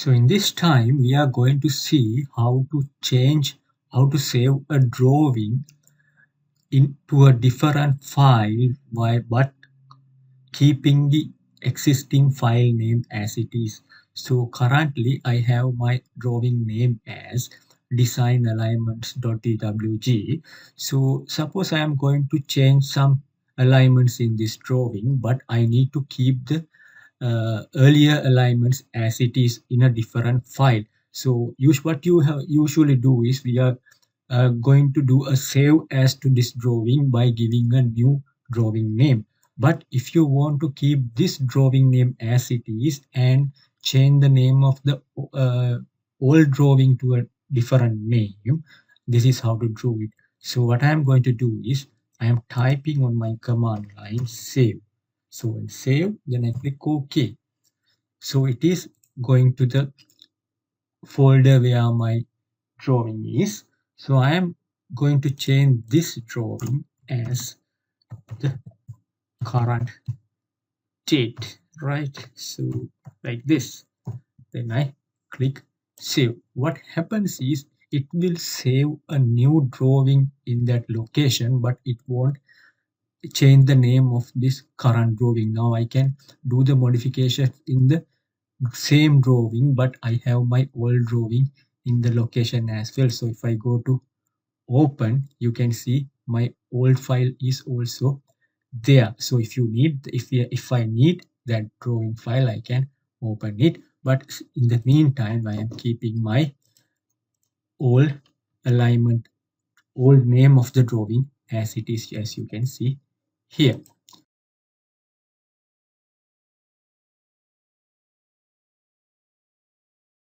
So in this time, we are going to see how to save a drawing into a different file but keeping the existing file name as it is. So currently I have my drawing name as designalignments.dwg. So suppose I am going to change some alignments in this drawing, but I need to keep the earlier alignments as it is in a different file. So what you have usually do is we are going to do a save as to this drawing by giving a new drawing name. But if you want to keep this drawing name as it is and change the name of the old drawing to a different name, this is how to do it. So what I am going to do is I am typing on my command line save. So when save, then I click OK. So it is going to the folder where my drawing is. So I am going to change this drawing as the current date, right? So like this. Then I click save. What happens is it will save a new drawing in that location, but it won't change the name of this current drawing. Now I can do the modification in the same drawing, but I have my old drawing in the location as well. So if I go to open, you can see my old file is also there. So if I need that drawing file, I can open it. But in the meantime, I am keeping my old alignment, old name of the drawing as it is, as you can see here.